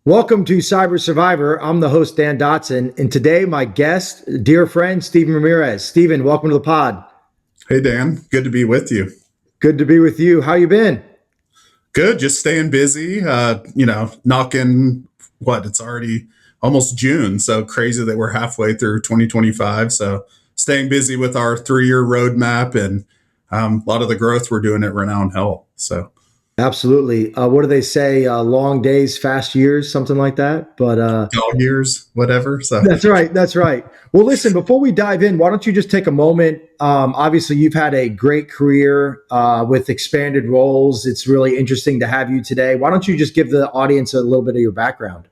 Welcome to Cyber Survivor. I'm the host, Dan Dodson, and today my guest, dear friend, Steven Ramirez. Steven, welcome to the pod. Hey, Dan. Good to be with you. Good to be with you. How you been? Good. Just staying busy. Knocking it's already almost June. So crazy that we're halfway through 2025. So staying busy with our 3-year roadmap and a lot of the growth we're doing at Renown Health. So Absolutely. What do they say? Long days, fast years, something like that. But dog years, whatever. So That's right. That's right. Well, listen, before we dive in, why don't you just take a moment? Obviously, you've had a great career with expanded roles. It's really interesting to have you today. Why don't you just give the audience a little bit of your background?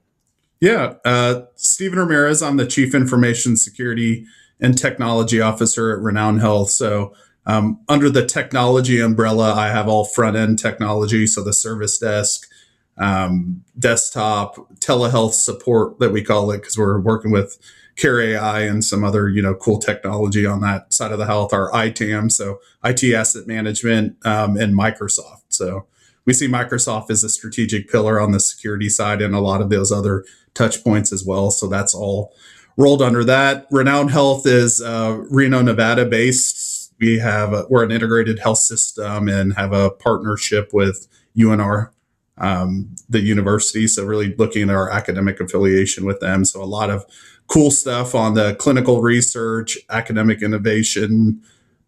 Yeah. Steven Ramirez, I'm the Chief Information Security and Technology Officer at Renown Health. So under the technology umbrella, I have all front end technology. So the service desk, desktop, telehealth support that we call it, because we're working with Care AI and some other, cool technology on that side of the health, our ITAM, so IT asset management, and Microsoft. So we see Microsoft as a strategic pillar on the security side and a lot of those other touch points as well. So that's all rolled under that. Renown Health is Reno, Nevada based. We're an integrated health system and have a partnership with UNR, the university. So really looking at our academic affiliation with them. So a lot of cool stuff on the clinical research, academic innovation,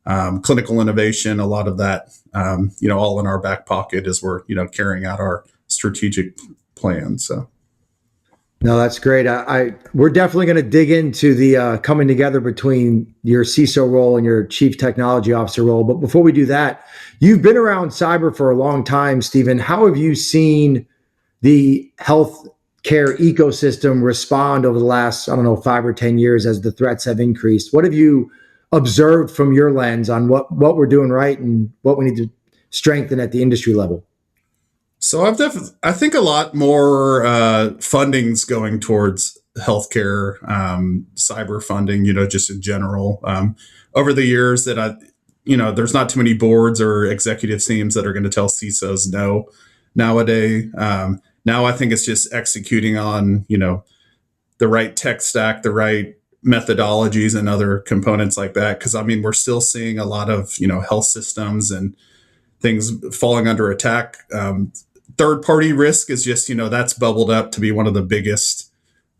clinical innovation, a lot of that, all in our back pocket as we're, carrying out our strategic plan. So. No, that's great. We're definitely going to dig into the coming together between your CISO role and your Chief Technology Officer role. But before we do that, you've been around cyber for a long time, Steven. How have you seen the healthcare ecosystem respond over the last, 5 or 10 years as the threats have increased? What have you observed from your lens on what we're doing right and what we need to strengthen at the industry level? So I think a lot more funding's going towards healthcare, cyber funding, just in general. Over the years there's not too many boards or executive teams that are going to tell CISOs no nowadays. Now I think it's just executing on, the right tech stack, the right methodologies and other components like that. Because we're still seeing a lot of, health systems and things falling under attack. Third party risk is just, that's bubbled up to be one of the biggest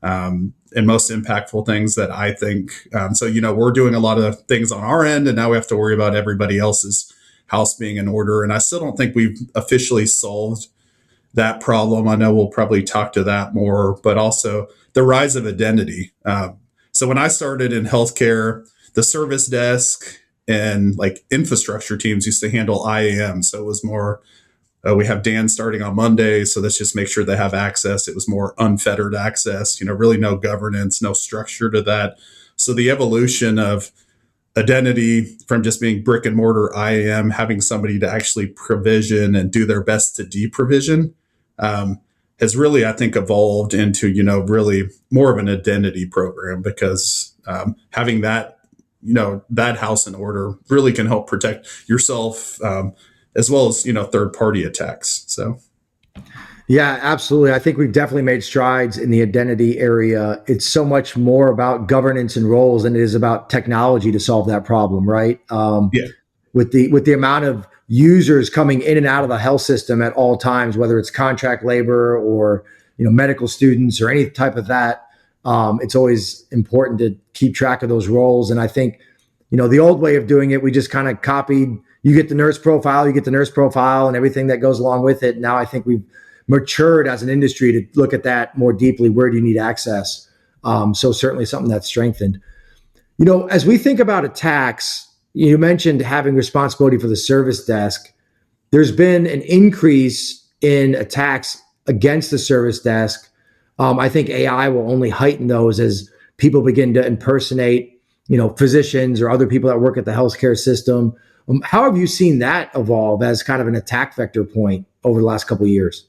and most impactful things that I think. We're doing a lot of things on our end, and now we have to worry about everybody else's house being in order. And I still don't think we've officially solved that problem. I know we'll probably talk to that more, but also the rise of identity. So when I started in healthcare, the service desk and like infrastructure teams used to handle IAM. So it was more, we have Dan starting on Monday, so let's just make sure they have access. It was more unfettered access, really no governance, no structure to that. So the evolution of identity from just being brick and mortar IAM, having somebody to actually provision and do their best to deprovision, has really, I think, evolved into, really more of an identity program, because having that, that house in order really can help protect yourself, as well as, third-party attacks. So. Yeah, absolutely. I think we've definitely made strides in the identity area. It's so much more about governance and roles than it is about technology to solve that problem, right? Yeah. With the amount of users coming in and out of the health system at all times, whether it's contract labor or medical students or any type of that, it's always important to keep track of those roles. And I think the old way of doing it, we just kind of copied. You get the nurse profile, and everything that goes along with it. Now I think we've matured as an industry to look at that more deeply. Where do you need access? So certainly something that's strengthened. As we think about attacks, you mentioned having responsibility for the service desk. There's been an increase in attacks against the service desk. I think AI will only heighten those as people begin to impersonate, physicians or other people that work at the healthcare system. How have you seen that evolve as kind of an attack vector point over the last couple of years?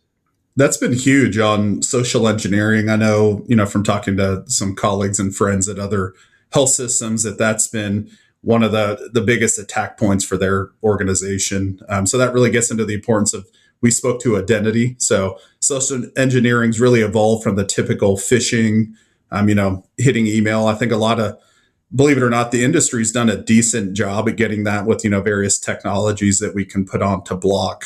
That's been huge on social engineering. I know, from talking to some colleagues and friends at other health systems, that's been one of the biggest attack points for their organization. So that really gets into the importance of we spoke to identity. So social engineering's really evolved from the typical phishing, hitting email. I think a lot of, believe it or not, the industry's done a decent job at getting that with, various technologies that we can put on to block,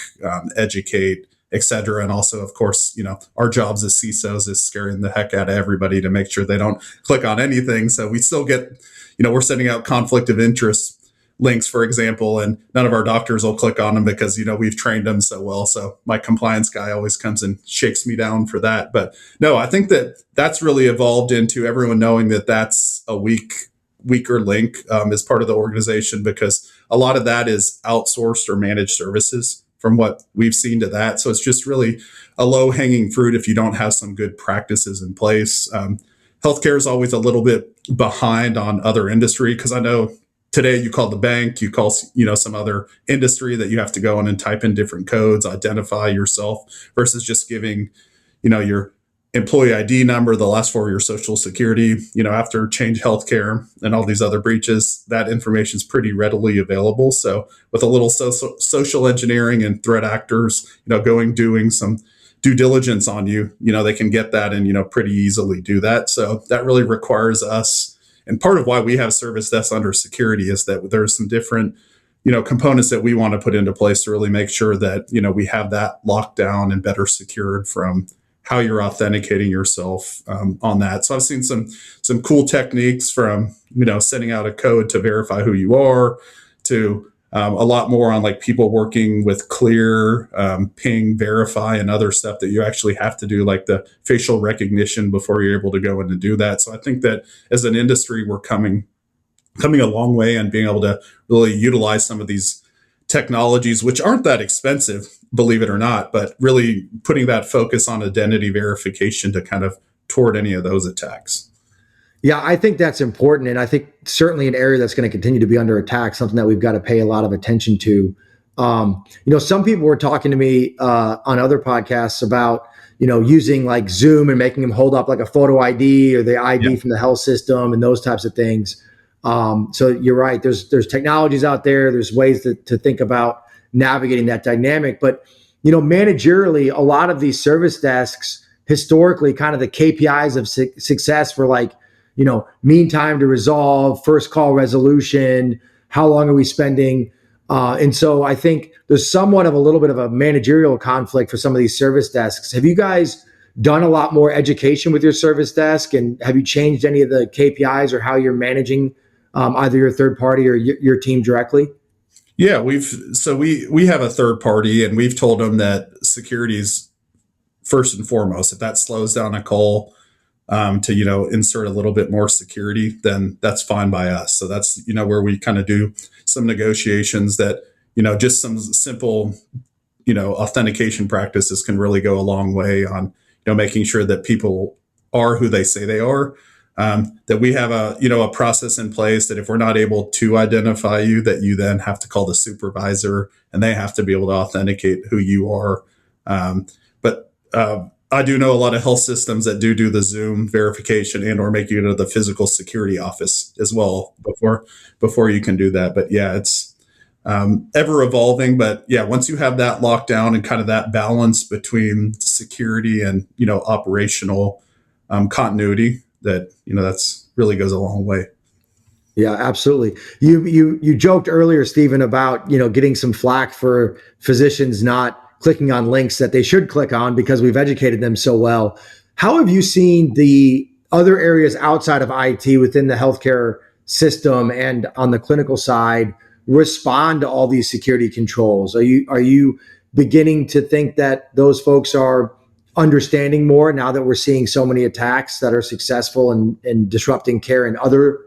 educate, et cetera. And also, of course, our jobs as CISOs is scaring the heck out of everybody to make sure they don't click on anything. So we still get, we're sending out conflict of interest links, for example, and none of our doctors will click on them because, we've trained them so well. So my compliance guy always comes and shakes me down for that. But no, I think that that's really evolved into everyone knowing that that's a weaker link as part of the organization, because a lot of that is outsourced or managed services from what we've seen to that. So it's just really a low hanging fruit if you don't have some good practices in place. Healthcare is always a little bit behind on other industry, because I know today you call the bank, you call, some other industry that you have to go in and type in different codes, identify yourself, versus just giving, your employee ID number, the last four of your social security. After Change Healthcare and all these other breaches, that information is pretty readily available. So with a little social engineering and threat actors, doing some due diligence on you, they can get that and, pretty easily do that. So that really requires us. And part of why we have service desks under security is that there's some different, components that we want to put into place to really make sure that, we have that locked down and better secured from how you're authenticating yourself on that. So I've seen some cool techniques from, sending out a code to verify who you are, to a lot more on like people working with Clear, Ping, Verify, and other stuff that you actually have to do, like the facial recognition before you're able to go in and do that. So I think that as an industry, we're coming a long way and being able to really utilize some of these technologies, which aren't that expensive, believe it or not, but really putting that focus on identity verification to kind of toward any of those attacks. Yeah, I think that's important. And I think certainly an area that's going to continue to be under attack, something that we've got to pay a lot of attention to. Some people were talking to me on other podcasts about, using like Zoom and making them hold up like a photo ID or the ID from the health system and those types of things. So you're right. There's technologies out there. There's ways to think about navigating that dynamic. But, managerially, a lot of these service desks, historically, kind of the KPIs of success for like, mean time to resolve, first call resolution, how long are we spending? And so I think there's somewhat of a little bit of a managerial conflict for some of these service desks. Have you guys done a lot more education with your service desk? And have you changed any of the KPIs or how you're managing either your third party or your team directly? Yeah, we have a third party, and we've told them that security is first and foremost. If that slows down a call, to insert a little bit more security, then that's fine by us. So that's where we kind of do some negotiations that just some simple authentication practices can really go a long way on making sure that people are who they say they are. That we have a process in place that if we're not able to identify you, that you then have to call the supervisor and they have to be able to authenticate who you are. But I do know a lot of health systems that do the Zoom verification and or make you go to the physical security office as well before you can do that. But yeah, it's ever evolving. But yeah, once you have that locked down and kind of that balance between security and operational continuity, that's really goes a long way. Yeah, absolutely. You joked earlier, Steven, about getting some flack for physicians not clicking on links that they should click on because we've educated them so well. How have you seen the other areas outside of IT within the healthcare system and on the clinical side respond to all these security controls? Are you beginning to think that those folks are understanding more now that we're seeing so many attacks that are successful in disrupting care in other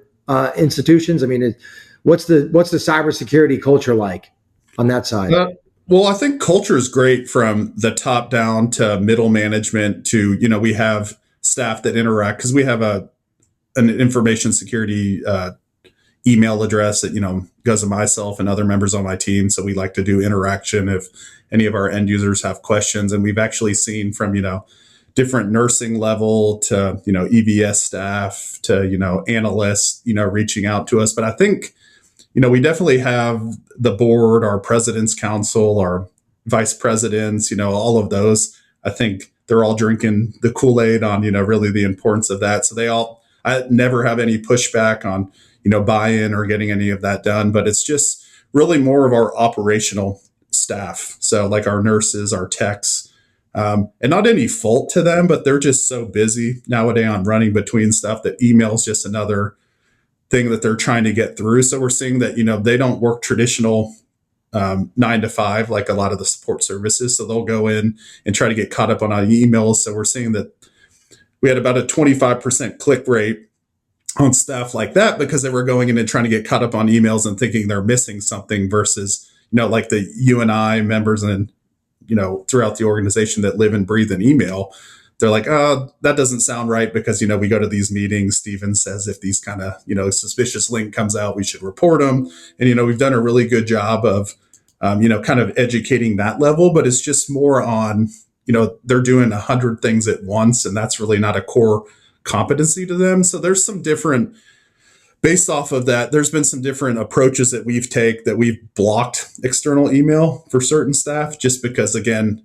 institutions? I mean, what's the cybersecurity culture like on that side? Well, I think culture is great from the top down to middle management to, we have staff that interact because we have an information security email address that, goes to myself and other members on my team. So we like to do interaction if any of our end users have questions. And we've actually seen from, different nursing level to, EVS staff to, analysts, reaching out to us. But I think, we definitely have the board, our president's council, our vice presidents, all of those. I think they're all drinking the Kool-Aid on, really the importance of that. So I never have any pushback on, buy-in or getting any of that done, but it's just really more of our operational staff. So like our nurses, our techs, and not any fault to them, but they're just so busy nowadays on running between stuff that email's just another thing that they're trying to get through. So we're seeing that, they don't work traditional 9 to 5 like a lot of the support services. So they'll go in and try to get caught up on our emails. So we're seeing that we had about a 25% click rate on stuff like that because they were going in and trying to get caught up on emails and thinking they're missing something versus, like the UNI members and, throughout the organization that live and breathe an email. They're like, oh, that doesn't sound right because, we go to these meetings. Steven says if these kind of, suspicious link comes out, we should report them. And, we've done a really good job of, kind of educating that level, but it's just more on, they're doing 100 things at once, and that's really not a core competency to them. So there's some different, based off of that, there's been some different approaches that we've blocked external email for certain staff just because, again,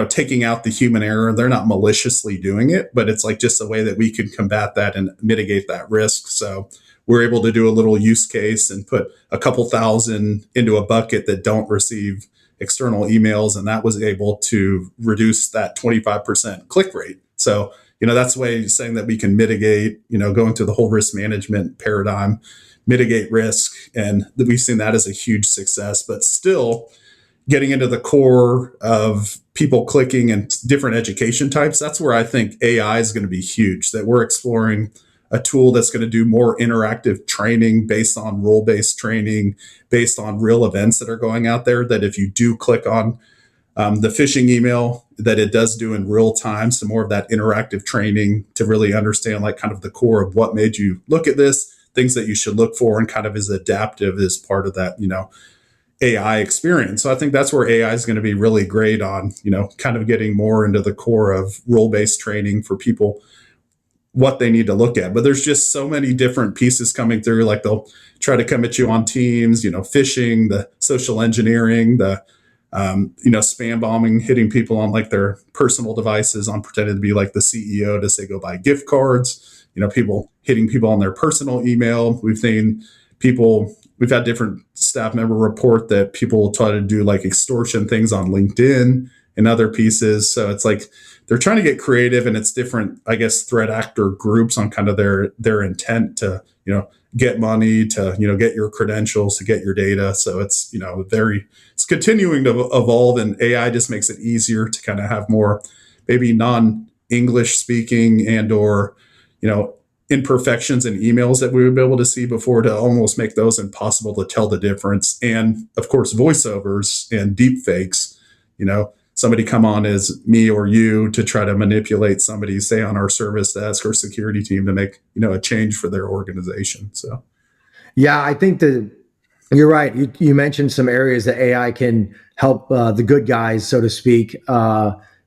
taking out the human error, they're not maliciously doing it, but it's like just a way that we can combat that and mitigate that risk. So we're able to do a little use case and put a couple thousand into a bucket that don't receive external emails. And that was able to reduce that 25% click rate. So, that's the way saying that we can mitigate, going through the whole risk management paradigm, mitigate risk. And we've seen that as a huge success, but still getting into the core of people clicking and different education types. That's where I think AI is going to be huge, that we're exploring a tool that's going to do more interactive training based on role-based training, based on real events that are going out there, that if you do click on the phishing email, that it does do in real time, some more of that interactive training to really understand like kind of the core of what made you look at this, things that you should look for, and kind of is adaptive as part of that, AI experience. So I think that's where AI is going to be really great on, kind of getting more into the core of role-based training for people, what they need to look at. But there's just so many different pieces coming through. Like they'll try to come at you on Teams, phishing, the social engineering, the spam bombing, hitting people on like their personal devices on pretending to be like the CEO to say go buy gift cards, people hitting people on their personal email. We've had different staff member report that people will try to do like extortion things on LinkedIn and other pieces. So it's like they're trying to get creative, and it's different, I guess, threat actor groups on kind of their intent to, get money, to, get your credentials, to get your data. So it's, it's continuing to evolve, and AI just makes it easier to kind of have more maybe non-English speaking and or, imperfections in emails that we would be able to see before, to almost make those impossible to tell the difference. And of course, voiceovers and deep fakes, somebody come on as me or you to try to manipulate somebody, say on our service desk or security team, to make, a change for their organization. So, yeah, I think that you're right. You mentioned some areas that AI can help the good guys, so to speak,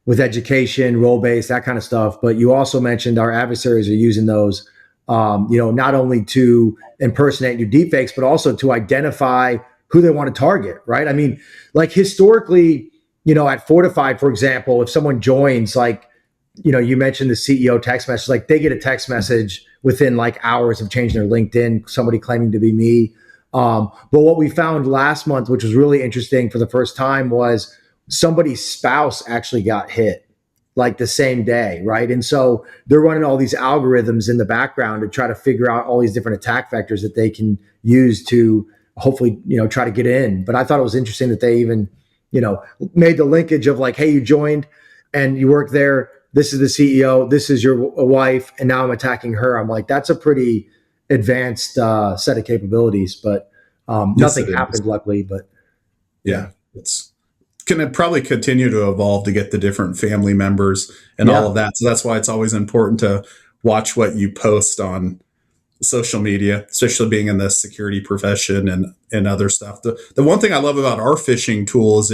with education, role-based, that kind of stuff. But you also mentioned our adversaries are using those, not only to impersonate new deepfakes, but also to identify who they want to target, right? I mean, like historically, at Fortified, for example, if someone joins, like, you mentioned the CEO text message, like they get a text message within like hours of changing their LinkedIn, somebody claiming to be me. But what we found last month, which was really interesting for the first time, was somebody's spouse actually got hit like the same day, right? And so they're running all these algorithms in the background to try to figure out all these different attack vectors that they can use to hopefully, try to get in. But I thought it was interesting that they even, made the linkage of like, hey, you joined and you work there. This is the CEO. This is your wife. And now I'm attacking her. I'm like, that's a pretty advanced set of capabilities, but nothing happened, luckily. But yeah, it's going to probably continue to evolve to get the different family members and all of that. So that's why it's always important to watch what you post on social media, especially being in the security profession and other stuff. The one thing I love about our phishing tool is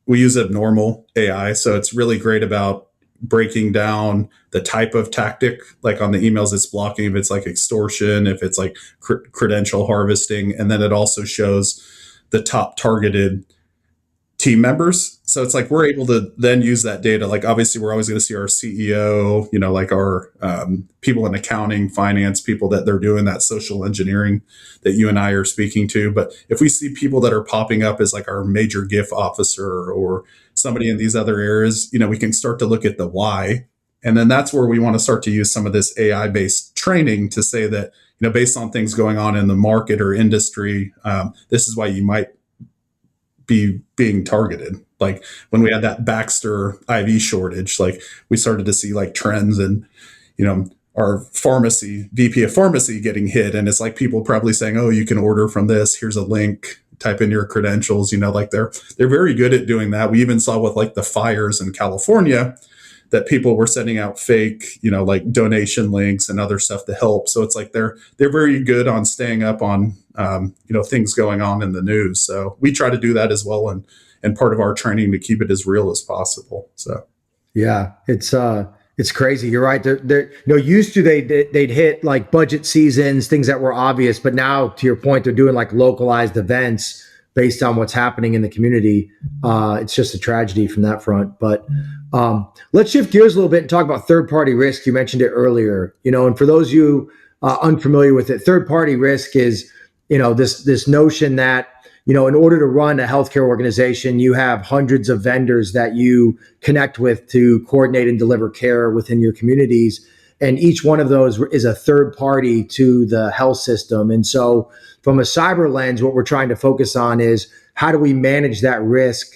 we use abnormal AI. So it's really great about breaking down the type of tactic, like on the emails it's blocking, if it's like extortion, if it's like credential harvesting. And then it also shows the top targeted team members. So it's like we're able to then use that data. Like obviously, we're always going to see our CEO, like our people in accounting, finance, people that they're doing that social engineering that you and I are speaking to. But if we see people that are popping up as like our major GIF officer or somebody in these other areas, we can start to look at the why. And then that's where we want to start to use some of this AI based training to say that, based on things going on in the market or industry, this is why you might be being targeted. Like when we had that Baxter IV shortage, like we started to see like trends and, our pharmacy, VP of pharmacy getting hit. And it's like people probably saying, oh, you can order from this. Here's a link, type in your credentials, like they're very good at doing that. We even saw with like the fires in California that people were sending out fake, like donation links and other stuff to help. So it's like they're very good on staying up on, things going on in the news. So we try to do that as well, and part of our training to keep it as real as possible. So yeah, it's crazy. You're right. They're used to they'd hit like budget seasons, things that were obvious, but now to your point, they're doing like localized events based on what's happening in the community. It's just a tragedy from that front. But let's shift gears a little bit and talk about third-party risk. You mentioned it earlier, and for those of you unfamiliar with it, third-party risk is, this notion that, in order to run a healthcare organization, you have hundreds of vendors that you connect with to coordinate and deliver care within your communities. And each one of those is a third party to the health system. And so from a cyber lens, what we're trying to focus on is how do we manage that risk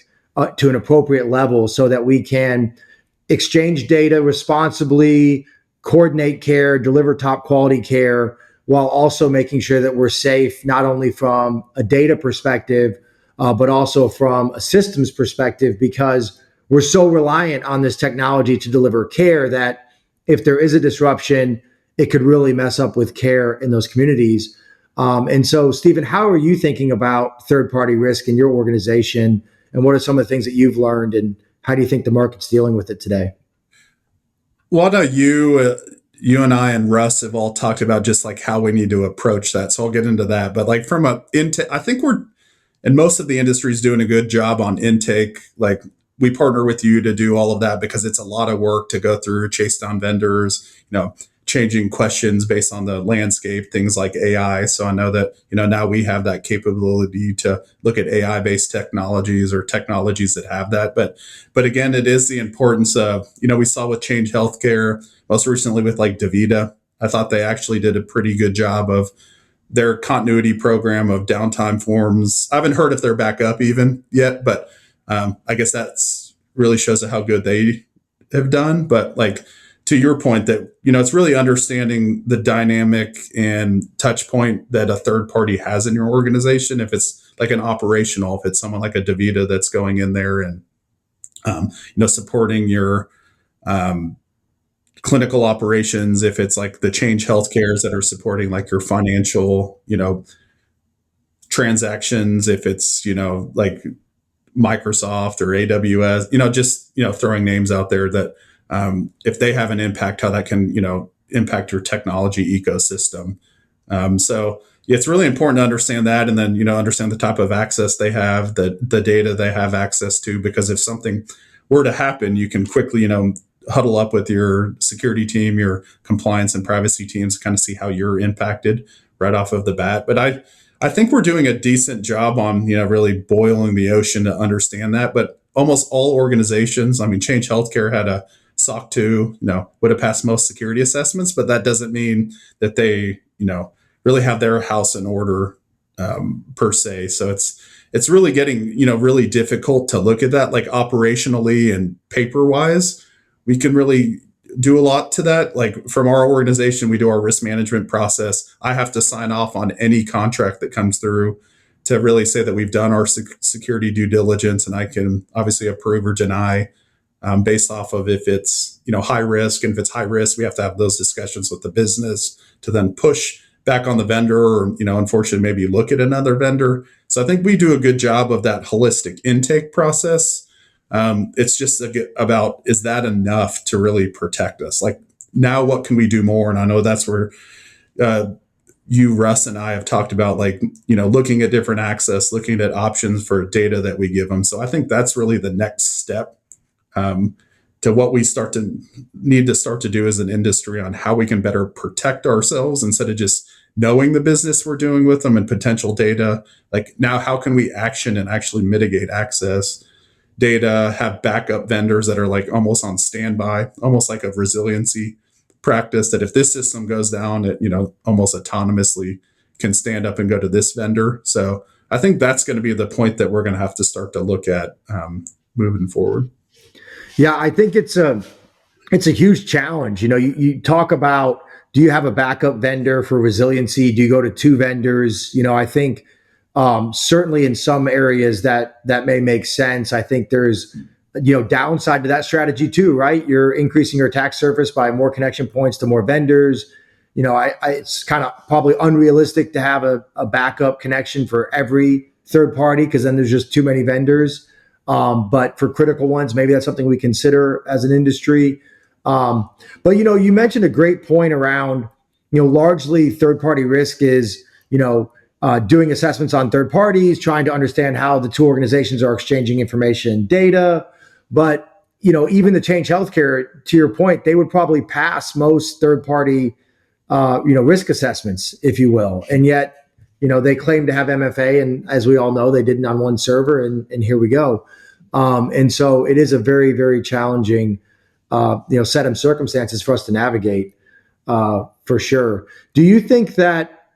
to an appropriate level so that we can exchange data responsibly, coordinate care, deliver top quality care, while also making sure that we're safe, not only from a data perspective, but also from a systems perspective, because we're so reliant on this technology to deliver care that if there is a disruption, it could really mess up with care in those communities. And so, Steven, how are you thinking about third-party risk in your organization? And what are some of the things that you've learned? And how do you think the market's dealing with it today? Well, I know you and I and Russ have all talked about just like how we need to approach that. So I'll get into that. But like from I think and most of the industry is doing a good job on intake. Like we partner with you to do all of that because it's a lot of work to go through, chase down vendors, changing questions based on the landscape, things like AI. So I know that, now we have that capability to look at AI based technologies or technologies that have that. But again, it is the importance of, we saw with Change Healthcare, most recently with like DaVita. I thought they actually did a pretty good job of their continuity program of downtime forms. I haven't heard if they're back up even yet, but I guess that's really shows how good they have done. But like, to your point that, it's really understanding the dynamic and touch point that a third party has in your organization. If it's like an operational, if it's someone like a DaVita that's going in there and, supporting your clinical operations, if it's like the Change Healthcares that are supporting like your financial, transactions, if it's, like Microsoft or AWS, just, throwing names out there that, if they have an impact, how that can, impact your technology ecosystem. So it's really important to understand that, and then, understand the type of access they have, the data they have access to, because if something were to happen, you can quickly, huddle up with your security team, your compliance and privacy teams, to kind of see how you're impacted right off of the bat. But I think we're doing a decent job on, really boiling the ocean to understand that. But almost all organizations, Change Healthcare had a SOC 2, would have passed most security assessments, but that doesn't mean that they, really have their house in order per se. So it's really getting, really difficult to look at that, like operationally and paper wise. We can really do a lot to that. Like from our organization, we do our risk management process. I have to sign off on any contract that comes through to really say that we've done our security due diligence, and I can obviously approve or deny based off of if it's high risk. And if it's high risk, we have to have those discussions with the business to then push back on the vendor, or unfortunately maybe look at another vendor. So I think we do a good job of that holistic intake process. It's just about, is that enough to really protect us? Like now, what can we do more? And I know that's where you, Russ, and I have talked about, like, looking at different access, looking at options for data that we give them. So I think that's really the next step, um, to what we need to start to do as an industry on how we can better protect ourselves instead of just knowing the business we're doing with them and potential data. Like, now, how can we action and actually mitigate access data, have backup vendors that are like almost on standby, almost like a resiliency practice, that if this system goes down, it, almost autonomously can stand up and go to this vendor. So I think that's going to be the point that we're going to have to start to look at, moving forward. Yeah, I think it's a huge challenge. You talk about, do you have a backup vendor for resiliency? Do you go to two vendors? I think certainly in some areas that may make sense. I think there's downside to that strategy too, right? You're increasing your attack surface by more connection points to more vendors. It's kind of probably unrealistic to have a backup connection for every third party, because then there's just too many vendors. But for critical ones, maybe that's something we consider as an industry. But you mentioned a great point around, largely third-party risk is, doing assessments on third parties, trying to understand how the two organizations are exchanging information and data. But, even the Change Healthcare, to your point, they would probably pass most third-party, risk assessments, if you will. And yet, they claim to have MFA, and as we all know, they didn't on one server, and here we go. And so it is a very, very challenging, set of circumstances for us to navigate, for sure. Do you think that,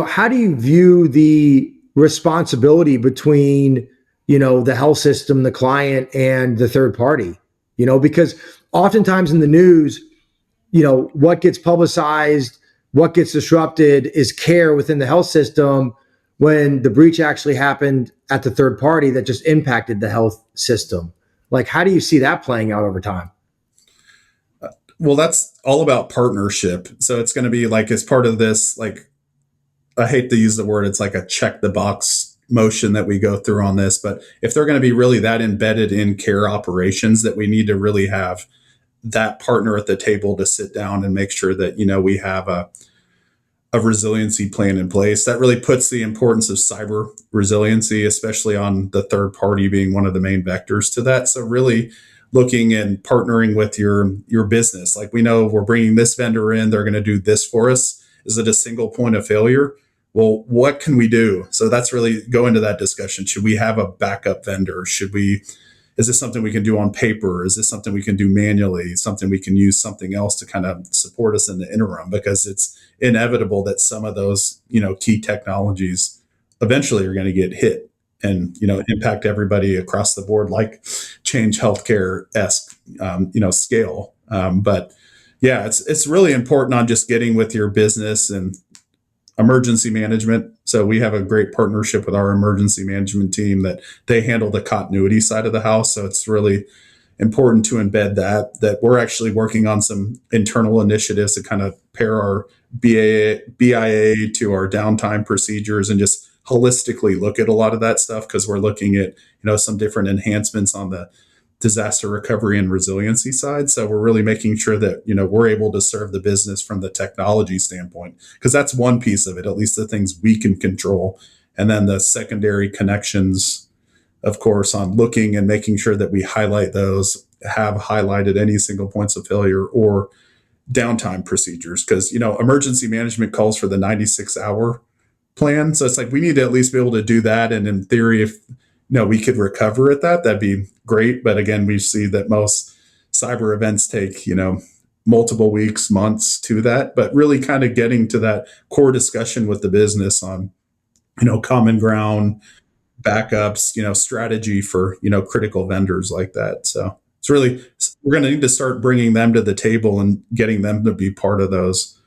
how do you view the responsibility between, the health system, the client, and the third party? Because oftentimes in the news, what gets publicized, what gets disrupted is care within the health system, when the breach actually happened at the third party that just impacted the health system. Like, how do you see that playing out over time? Well, that's all about partnership. So it's going to be like, as part of this, like, I hate to use the word, it's like a check the box motion that we go through on this. But if they're going to be really that embedded in care operations, that we need to really have that partner at the table to sit down and make sure that, we have a resiliency plan in place. That really puts the importance of cyber resiliency, especially on the third party, being one of the main vectors to that. So really looking and partnering with your business. Like, we know we're bringing this vendor in, they're going to do this for us. Is it a single point of failure? Well, what can we do? So that's really go into that discussion. Should we have a backup vendor? Is this something we can do on paper? Is this something we can do manually? Something we can use something else to kind of support us in the interim? Because it's inevitable that some of those, key technologies eventually are going to get hit and, impact everybody across the board, like Change Healthcare-esque, scale. But yeah, it's really important on just getting with your business and emergency management. So we have a great partnership with our emergency management team that they handle the continuity side of the house. So it's really important to embed that we're actually working on some internal initiatives to kind of pair our BIA to our downtime procedures and just holistically look at a lot of that stuff, because we're looking at, some different enhancements on the disaster recovery and resiliency side. So we're really making sure that, we're able to serve the business from the technology standpoint, because that's one piece of it, at least the things we can control. And then the secondary connections, of course, on looking and making sure that we highlight those, have highlighted any single points of failure or downtime procedures. Because, emergency management calls for the 96-hour plan. So it's like, we need to at least be able to do that. And in theory, if we could recover at that'd be great. But again, we see that most cyber events take, multiple weeks, months to that. But really kind of getting to that core discussion with the business on, common ground, backups, strategy for, critical vendors like that. So it's really, we're going to need to start bringing them to the table and getting them to be part of those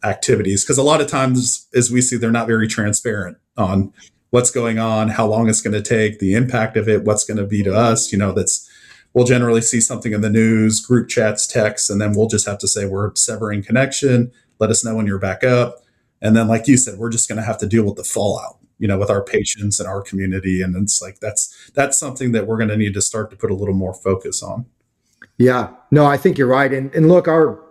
activities. Because a lot of times, as we see, they're not very transparent on what's going on, how long it's going to take, the impact of it, what's going to be to us. We'll generally see something in the news, group chats, texts, and then we'll just have to say, we're severing connection. Let us know when you're back up. And then, like you said, we're just going to have to deal with the fallout, with our patients and our community. And it's like, that's something that we're going to need to start to put a little more focus on. Yeah, no, I think you're right. And look, our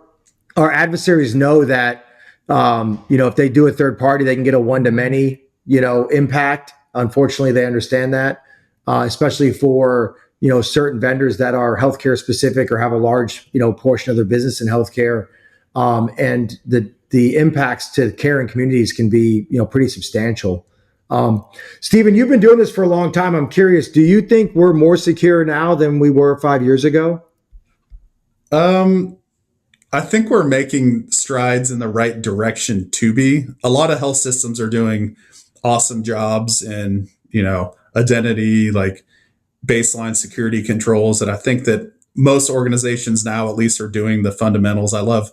adversaries know that, If they do a third party, they can get a one to many, impact. Unfortunately, they understand that, especially for, certain vendors that are healthcare specific or have a large, portion of their business in healthcare. And the impacts to care and communities can be, pretty substantial. Steven, you've been doing this for a long time. I'm curious, do you think we're more secure now than we were 5 years ago? I think we're making strides in the right direction to be. A lot of health systems are doing awesome jobs in, identity, like baseline security controls. And I think that most organizations now at least are doing the fundamentals. I love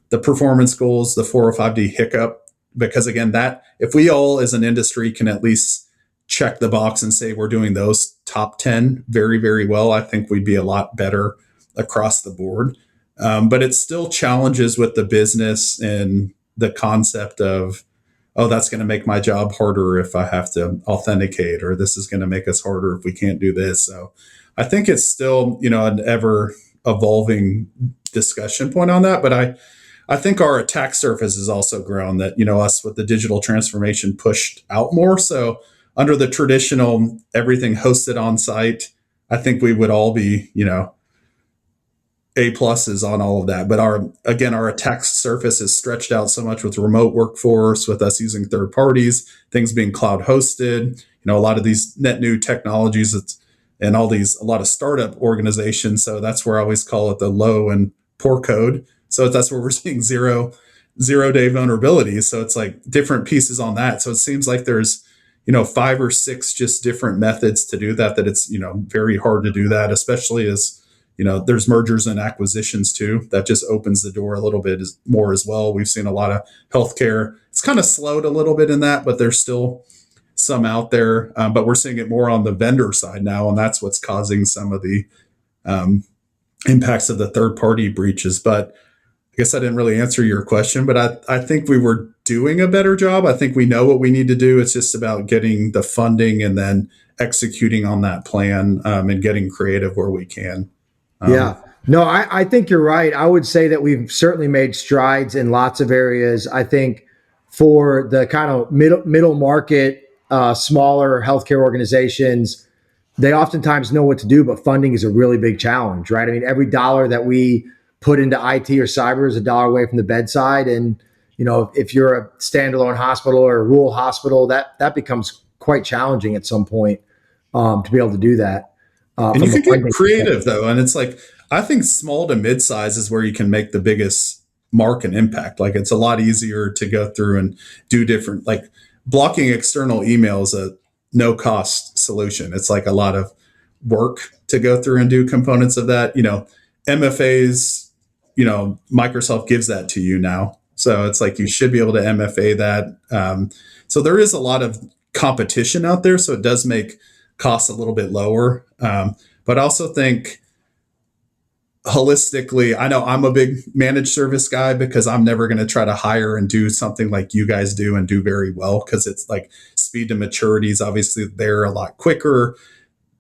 the performance goals, the 405D hiccup, because again, that if we all as an industry can at least check the box and say we're doing those top 10 very, very well, I think we'd be a lot better across the board. But it still challenges with the business and the concept of, oh, that's going to make my job harder if I have to authenticate, or this is going to make us harder if we can't do this. So I think it's still, an ever evolving discussion point on that. But I think our attack surface has also grown, that, us with the digital transformation pushed out more. So under the traditional everything hosted on site, I think we would all be, A pluses on all of that. But our attack surface is stretched out so much with remote workforce, with us using third parties, things being cloud hosted, a lot of these net new technologies, and a lot of startup organizations. So that's where I always call it the low and poor code. So that's where we're seeing zero day vulnerability. So it's like different pieces on that. So it seems like there's, 5 or 6 just different methods to do that it's, very hard to do that, especially as, there's mergers and acquisitions too. That just opens the door a little bit more as well. We've seen a lot of healthcare. It's kind of slowed a little bit in that, but there's still some out there. But we're seeing it more on the vendor side now, and that's what's causing some of the impacts of the third party breaches. But I guess I didn't really answer your question, but I think we were doing a better job. I think we know what we need to do. It's just about getting the funding and then executing on that plan, and getting creative where we can. Yeah. No, I think you're right. I would say that we've certainly made strides in lots of areas. I think for the kind of middle market, smaller healthcare organizations, they oftentimes know what to do, but funding is a really big challenge, right? I mean, every dollar that we put into IT or cyber is a dollar away from the bedside. And, if you're a standalone hospital or a rural hospital, that becomes quite challenging at some point, to be able to do that. And you can get creative though. And it's like, I think small to mid-size is where you can make the biggest mark and impact. Like it's a lot easier to go through and do different, like blocking external email is a no cost solution. It's like a lot of work to go through and do components of that. MFAs, Microsoft gives that to you now. So it's like you should be able to MFA that. So there is a lot of competition out there. So it does make costs a little bit lower. But I also think holistically, I know I'm a big managed service guy because I'm never going to try to hire and do something like you guys do and do very well, because it's like speed to maturity is obviously there a lot quicker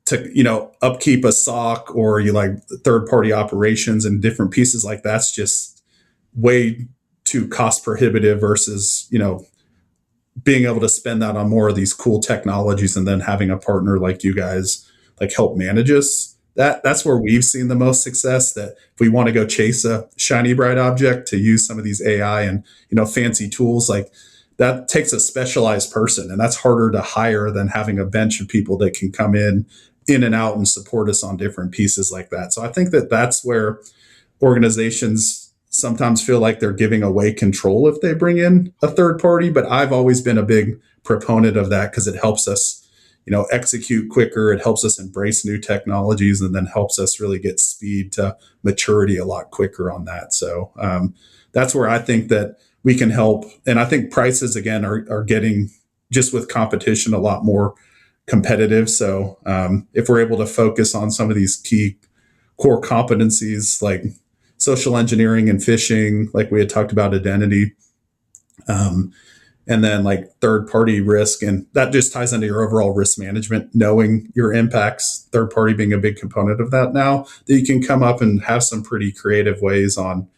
to, upkeep a SOC or you like third party operations and different pieces like that's just way too cost prohibitive versus, being able to spend that on more of these cool technologies and then having a partner like you guys like help manage us. That's where we've seen the most success, that if we want to go chase a shiny bright object, to use some of these AI and fancy tools, like that takes a specialized person, and that's harder to hire than having a bench of people that can come in and out and support us on different pieces like that. So I think that that's where organizations sometimes feel like they're giving away control if they bring in a third party. But I've always been a big proponent of that because it helps us, execute quicker. It helps us embrace new technologies, and then helps us really get speed to maturity a lot quicker on that. So that's where I think that we can help. And I think prices, again, are getting, just with competition, a lot more competitive. So if we're able to focus on some of these key core competencies like social engineering and phishing, like we had talked about, identity, and then like third party risk. And that just ties into your overall risk management, knowing your impacts, third party being a big component of that now, that you can come up and have some pretty creative ways on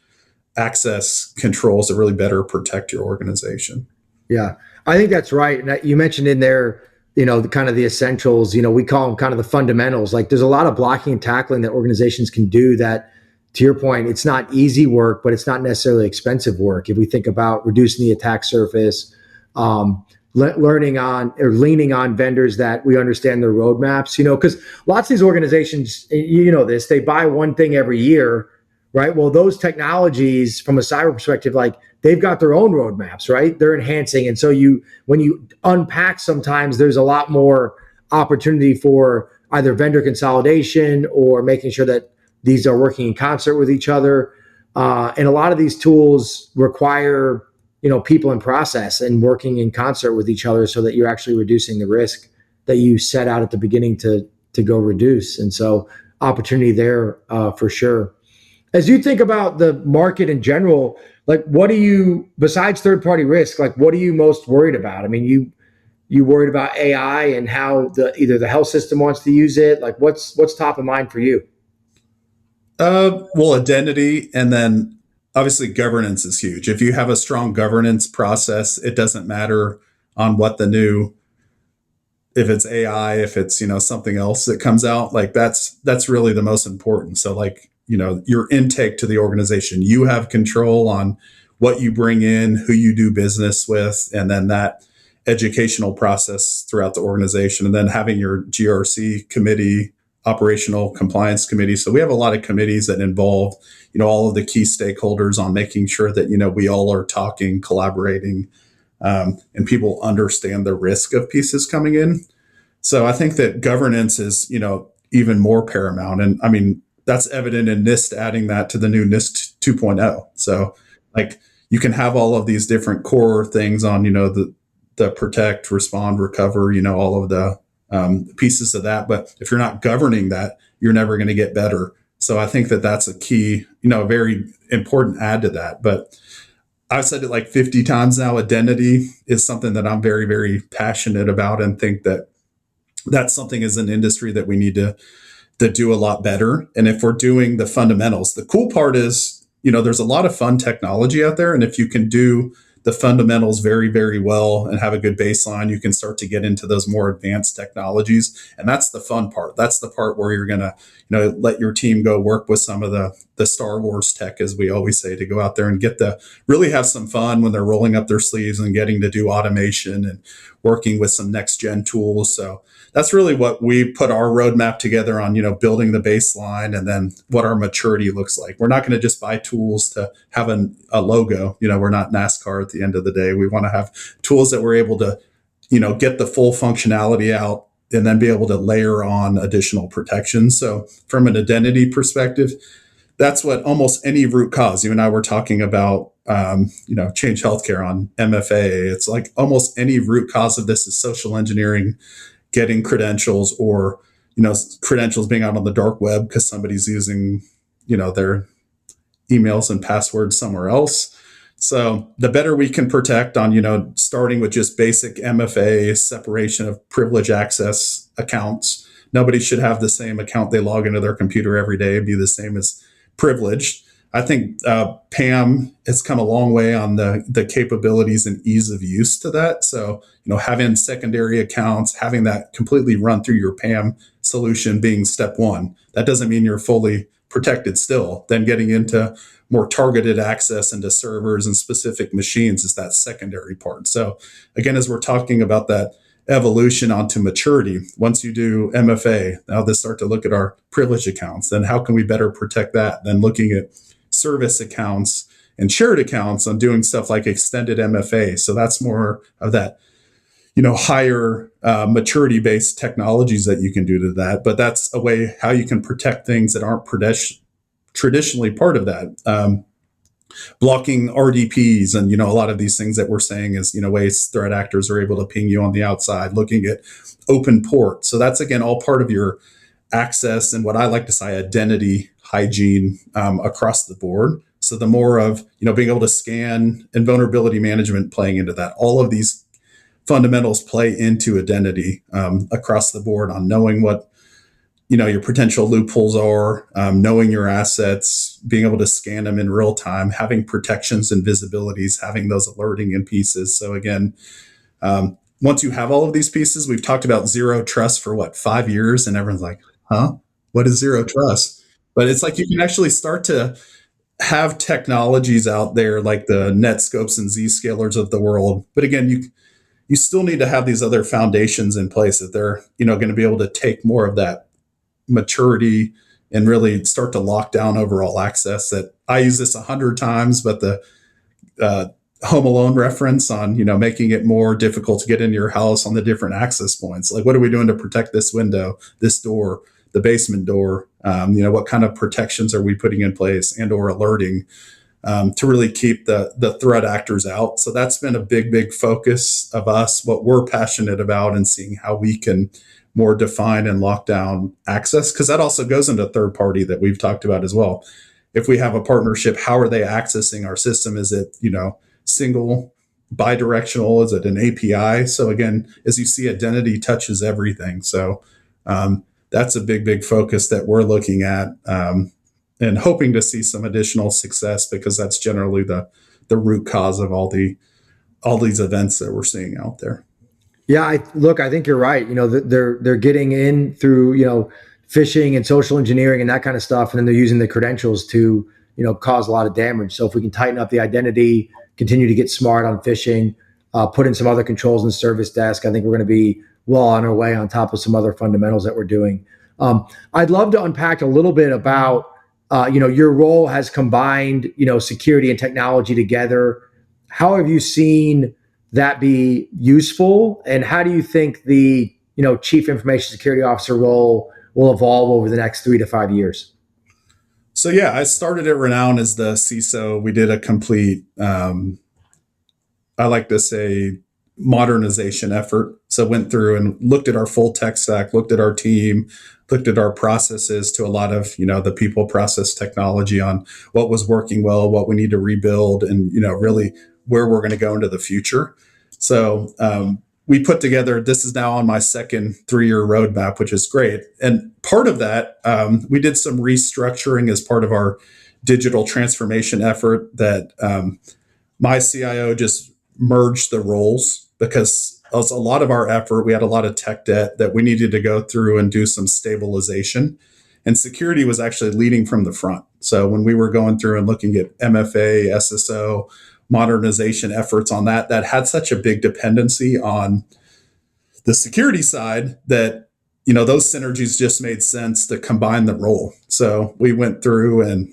access controls that really better protect your organization. Yeah, I think that's right. And you mentioned in there, the kind of the essentials, we call them kind of the fundamentals. Like there's a lot of blocking and tackling that organizations can do that, to your point, it's not easy work, but it's not necessarily expensive work. If we think about reducing the attack surface, learning on or leaning on vendors that we understand their roadmaps, because lots of these organizations, this, they buy one thing every year, right? Well, those technologies from a cyber perspective, like they've got their own roadmaps, right? They're enhancing. And so when you unpack, sometimes there's a lot more opportunity for either vendor consolidation or making sure that these are working in concert with each other. And a lot of these tools require, people and process and working in concert with each other so that you're actually reducing the risk that you set out at the beginning to go reduce. And so opportunity there for sure. As you think about the market in general, like what do you, besides third-party risk, like what are you most worried about? I mean, you worried about AI and how either the health system wants to use it? Like what's top of mind for you? Well, identity, and then obviously governance is huge. If you have a strong governance process, it doesn't matter on what if it's AI, if it's, something else that comes out, like that's really the most important. So like, your intake to the organization, you have control on what you bring in, who you do business with, and then that educational process throughout the organization, and then having your GRC committee, operational compliance committee. So we have a lot of committees that involve, all of the key stakeholders on making sure that, we all are talking, collaborating, and people understand the risk of pieces coming in. So I think that governance is, even more paramount. And I mean, that's evident in NIST adding that to the new NIST 2.0. So like you can have all of these different core things on, the protect, respond, recover, all of the pieces of that. But if you're not governing that, you're never going to get better. So I think that that's a key, a very important add to that. But I've said it like 50 times now, identity is something that I'm very, very passionate about and think that that's something as an industry that we need to do a lot better. And if we're doing the fundamentals, the cool part is, there's a lot of fun technology out there. And if you can do the fundamentals very, very well and have a good baseline, you can start to get into those more advanced technologies. And that's the fun part. That's the part where you're going to, let your team go work with some of the Star Wars tech, as we always say, to go out there and really have some fun when they're rolling up their sleeves and getting to do automation and working with some next gen tools. So that's really what we put our roadmap together on, building the baseline and then what our maturity looks like. We're not going to just buy tools to have a logo. We're not NASCAR at the end of the day. We want to have tools that we're able to, get the full functionality out and then be able to layer on additional protections. So from an identity perspective, that's what almost any root cause, you and I were talking about, Change Healthcare on MFA. It's like almost any root cause of this is social engineering, getting credentials or, credentials being out on the dark web because somebody's using, their emails and passwords somewhere else. So the better we can protect on, starting with just basic MFA, separation of privilege access accounts. Nobody should have the same account they log into their computer every day, be the same as privileged. I think PAM has come a long way on the capabilities and ease of use to that. So, having secondary accounts, having that completely run through your PAM solution being step one. That doesn't mean you're fully protected still. Then getting into more targeted access into servers and specific machines is that secondary part. So again, as we're talking about that evolution onto maturity, once you do MFA, now they start to look at our privilege accounts. Then how can we better protect that? Then looking at service accounts and shared accounts on doing stuff like extended MFA. So that's more of that, higher maturity based technologies that you can do to that. But that's a way how you can protect things that aren't traditionally part of that. Blocking RDPs and, a lot of these things that we're saying is, ways threat actors are able to ping you on the outside, looking at open port. So that's, again, all part of your access and what I like to say identity hygiene across the board. So the more of, being able to scan and vulnerability management playing into that, all of these fundamentals play into identity across the board on knowing what, your potential loopholes are, knowing your assets, being able to scan them in real time, having protections and visibilities, having those alerting in pieces. So again, once you have all of these pieces, we've talked about zero trust for 5 years, and everyone's like, huh? What is zero trust? But it's like you can actually start to have technologies out there like the Netscopes and Zscalers of the world. But again, you still need to have these other foundations in place that they're going to be able to take more of that maturity and really start to lock down overall access. That I use this 100 times, but the Home Alone reference on making it more difficult to get into your house on the different access points. Like, what are we doing to protect this window, this door, the basement door? What kind of protections are we putting in place and or alerting to really keep the threat actors out? So that's been a big focus of us, what we're passionate about, and seeing how we can more define and lock down access, because that also goes into third party that we've talked about as well. If we have a partnership, how are they accessing our system? Is it single, bidirectional? Is it an API? So again, as you see, identity touches everything. So that's a big focus that we're looking at, and hoping to see some additional success, because that's generally the root cause of all these events that we're seeing out there. Yeah, I think you're right. They're getting in through phishing and social engineering and that kind of stuff, and then they're using the credentials to cause a lot of damage. So if we can tighten up the identity, continue to get smart on phishing, put in some other controls in the service desk, I think we're going to be well on our way, on top of some other fundamentals that we're doing. I'd love to unpack a little bit about your role has combined security and technology together. How have you seen that be useful, and how do you think the chief information security officer role will evolve over the next 3 to 5 years? So yeah, I started at Renown as the CISO. We did a complete, I like to say, modernization effort. So went through and looked at our full tech stack, looked at our team, looked at our processes, to a lot of the people, process, technology, on what was working well, what we need to rebuild, and really where we're going to go into the future. So we put together, this is now on my second 3-year roadmap, which is great. And part of that, we did some restructuring as part of our digital transformation effort, that my CIO just merged the roles, because a lot of our effort, we had a lot of tech debt that we needed to go through and do some stabilization. And security was actually leading from the front. So when we were going through and looking at MFA, SSO, modernization efforts on that had such a big dependency on the security side that those synergies just made sense to combine the role. So we went through and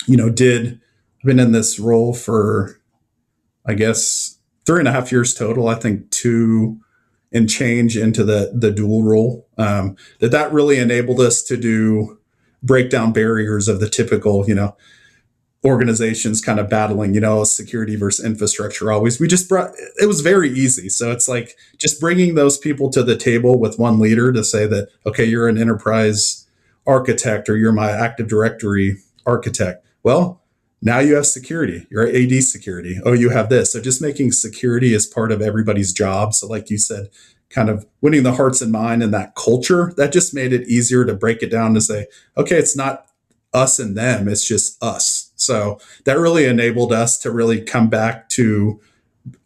been in this role for, I guess, 3.5 years total. I think 2 and change into the dual role. That really enabled us to break down barriers of the typical organizations kind of battling, security versus infrastructure. Always, it was very easy. So it's like just bringing those people to the table with one leader to say that, okay, you're an enterprise architect, or you're my Active Directory architect. Well, now you have security, you're AD security. Oh, you have this. So just making security as part of everybody's job. So like you said, kind of winning the hearts and mind, and that culture, that just made it easier to break it down to say, okay, it's not us and them, it's just us. So that really enabled us to really come back to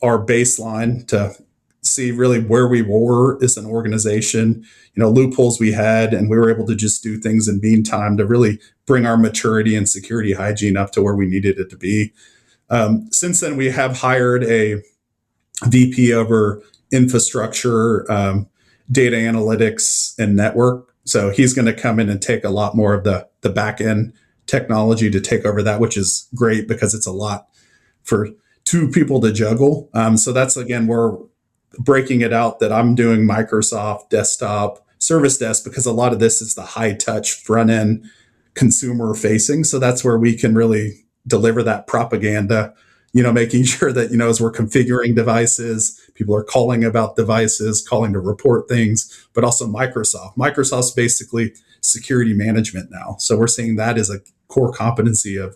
our baseline, to see really where we were as an organization, loopholes we had, and we were able to just do things in meantime to really bring our maturity and security hygiene up to where we needed it to be. Since then, we have hired a VP over infrastructure, data analytics, and network. So he's going to come in and take a lot more of the back end technology to take over that, which is great, because it's a lot for 2 people to juggle. So that's, again, we're breaking it out, that I'm doing Microsoft desktop service desk, because a lot of this is the high touch front end consumer facing. So that's where we can really deliver that propaganda, making sure that, as we're configuring devices, people are calling about devices, calling to report things, but also Microsoft's basically security management now. So we're seeing that as a core competency of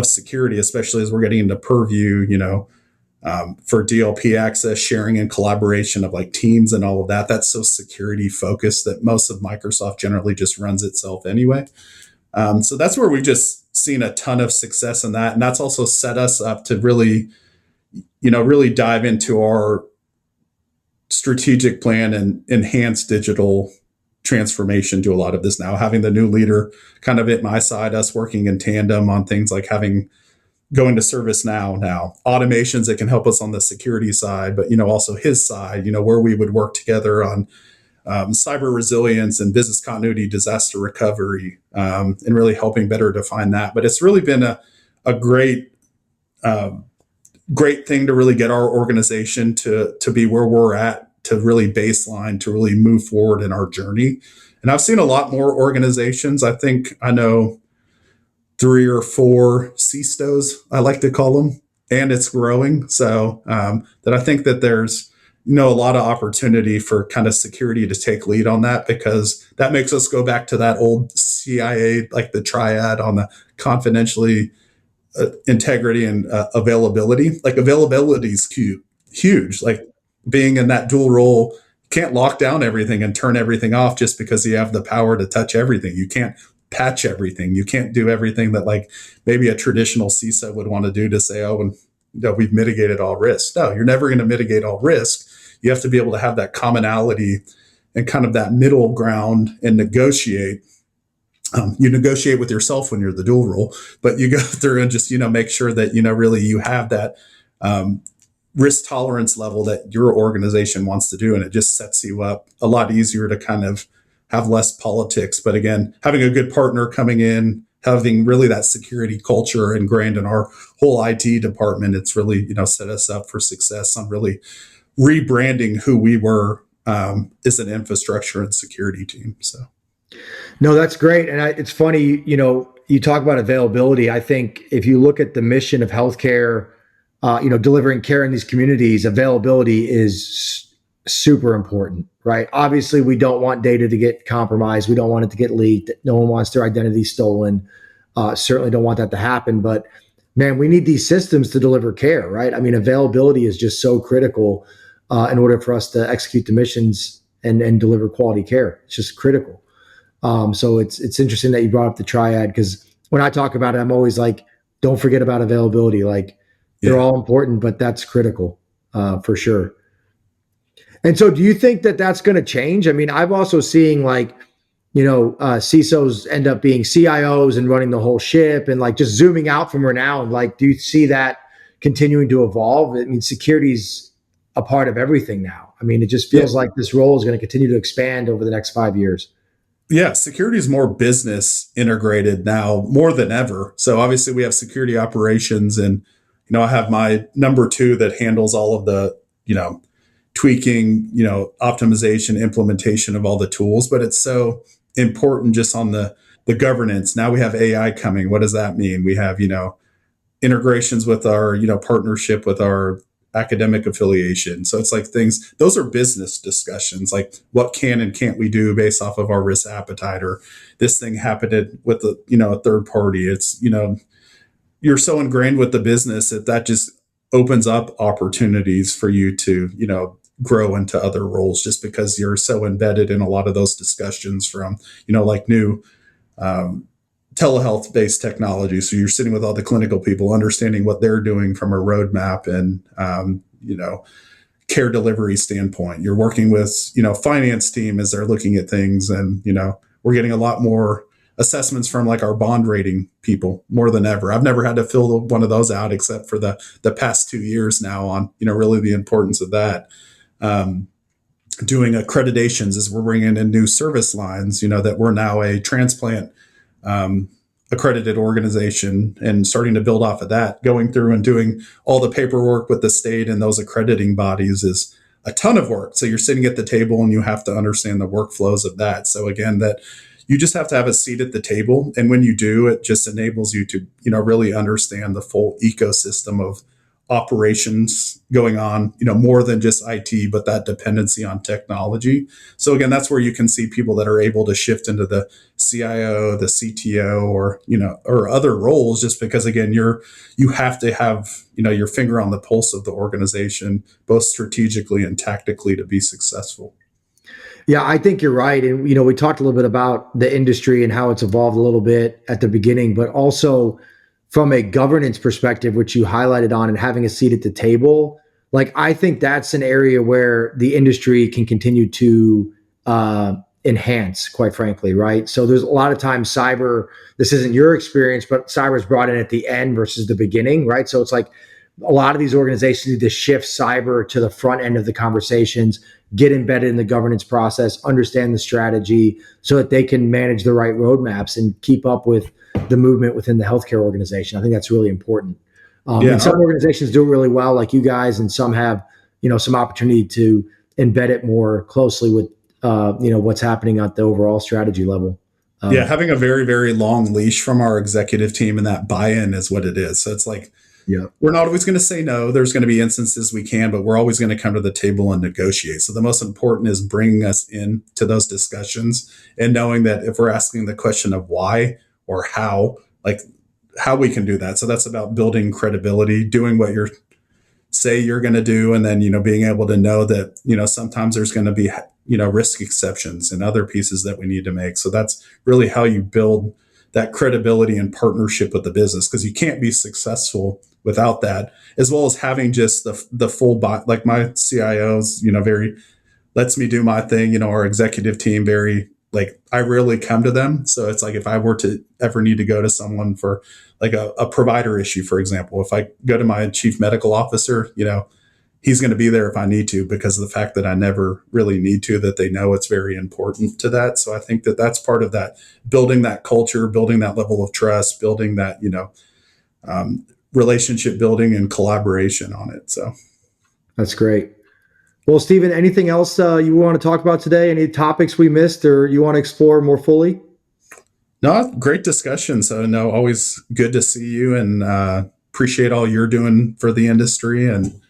security, especially as we're getting into Purview, for DLP access, sharing and collaboration of like teams and all of that. That's so security focused that most of Microsoft generally just runs itself anyway. So that's where we've just seen a ton of success in that. And that's also set us up to really, really dive into our strategic plan and enhance digital transformation to a lot of this now. Having the new leader kind of at my side, us working in tandem on things like going to ServiceNow now, automations that can help us on the security side, but also his side, where we would work together on cyber resilience and business continuity, disaster recovery, and really helping better define that. But it's really been a great thing to really get our organization to be where we're at, to really baseline, to really move forward in our journey. And I've seen a lot more organizations. I think I know 3 or 4 CISOs, I like to call them, and it's growing. So that I think that there's a lot of opportunity for kind of security to take lead on that, because that makes us go back to that old CIA, like the triad on the confidentially, integrity, and availability. Like availability is huge. Like being in that dual role, you can't lock down everything and turn everything off just because you have the power to touch everything. You can't patch everything. You can't do everything that like maybe a traditional CISO would want to do to say, oh, and we've mitigated all risk. No, you're never going to mitigate all risk. You have to be able to have that commonality and kind of that middle ground and negotiate. You negotiate with yourself when you're the dual role, but you go through and just, make sure that, really you have that risk tolerance level that your organization wants to do. And it just sets you up a lot easier to kind of have less politics. But again, having a good partner coming in, having really that security culture ingrained in our whole IT department, it's really, set us up for success on really rebranding who we were as an infrastructure and security team. So. No, that's great. And it's funny, you talk about availability. I think if you look at the mission of healthcare, delivering care in these communities, availability is super important, right? Obviously, we don't want data to get compromised. We don't want it to get leaked. No one wants their identity stolen. Certainly don't want that to happen. But man, we need these systems to deliver care, right? I mean, availability is just so critical in order for us to execute the missions and deliver quality care. It's just critical. So it's interesting that you brought up the triad, because when I talk about it, I'm always like, don't forget about availability. Like they're all important, but that's critical for sure. And so do you think that that's going to change? I mean, I've also seen like, CISOs end up being CIOs and running the whole ship and like just zooming out from Renown. Like, do you see that continuing to evolve? I mean, security's a part of everything now. I mean, it just feels like this role is going to continue to expand over the next 5 years. Yeah, security is more business integrated now more than ever. So obviously we have security operations, and, I have my number 2 that handles all of the, tweaking, optimization, implementation of all the tools. But it's so important just on the governance. Now we have AI coming. What does that mean? We have, integrations with our, partnership with our academic affiliation. So it's like those are business discussions, like what can and can't we do based off of our risk appetite, or this thing happened with a third party. It's, you're so ingrained with the business that just opens up opportunities for you to, grow into other roles, just because you're so embedded in a lot of those discussions from, like new telehealth based technology. So you're sitting with all the clinical people, understanding what they're doing from a roadmap and, care delivery standpoint. You're working with, finance team as they're looking at things, and, we're getting a lot more assessments from like our bond rating people more than ever. I've never had to fill one of those out except for the past 2 years now on, really the importance of that. Doing accreditations as we're bringing in new service lines, that we're now a transplant accredited organization, and starting to build off of that. Going through and doing all the paperwork with the state and those accrediting bodies is a ton of work. So you're sitting at the table and you have to understand the workflows of that. So again, that you just have to have a seat at the table. And when you do, it just enables you to, really understand the full ecosystem of operations going on, more than just IT, but that dependency on technology. So again, that's where you can see people that are able to shift into the CIO, the CTO, or other roles, just because again, you have to have, your finger on the pulse of the organization, both strategically and tactically, to be successful. Yeah, I think you're right. And, we talked a little bit about the industry and how it's evolved a little bit at the beginning, but also from a governance perspective, which you highlighted on, and having a seat at the table. Like, I think that's an area where the industry can continue to enhance, quite frankly, right? So there's a lot of times this isn't your experience, but cyber is brought in at the end versus the beginning, right? So it's like a lot of these organizations need to shift cyber to the front end of the conversations, get embedded in the governance process, understand the strategy so that they can manage the right roadmaps and keep up with the movement within the healthcare organization. I think that's really important. And some organizations do it really well, like you guys, and some have, some opportunity to embed it more closely with, what's happening at the overall strategy level. Having a very, very long leash from our executive team, and that buy-in is what it is. So it's like, we're not always going to say no. There's going to be instances we can, but we're always going to come to the table and negotiate. So the most important is bringing us in to those discussions and knowing that if we're asking the question of why or how, like how we can do that. So that's about building credibility, doing what you're say you're going to do, and then being able to know that sometimes there's going to be risk exceptions and other pieces that we need to make. So that's really how you build that credibility and partnership with the business, because you can't be successful without that, as well as having just the full bot. Like my CIOs, very lets me do my thing. Our executive team, very like, I rarely come to them. So it's like, if I were to ever need to go to someone for like a provider issue, for example, if I go to my chief medical officer, he's going to be there if I need to, because of the fact that I never really need to, that they know it's very important to that. So I think that that's part of that, building that culture, building that level of trust, building that, relationship building and collaboration on it. So that's great. Well, Steven, anything else you want to talk about today? Any topics we missed or you want to explore more fully? No, great discussion. So no, always good to see you, and appreciate all you're doing for the industry, and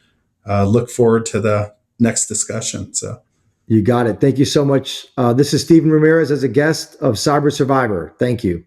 look forward to the next discussion. So you got it. Thank you so much. This is Steven Ramirez as a guest of Cyber Survivor. Thank you.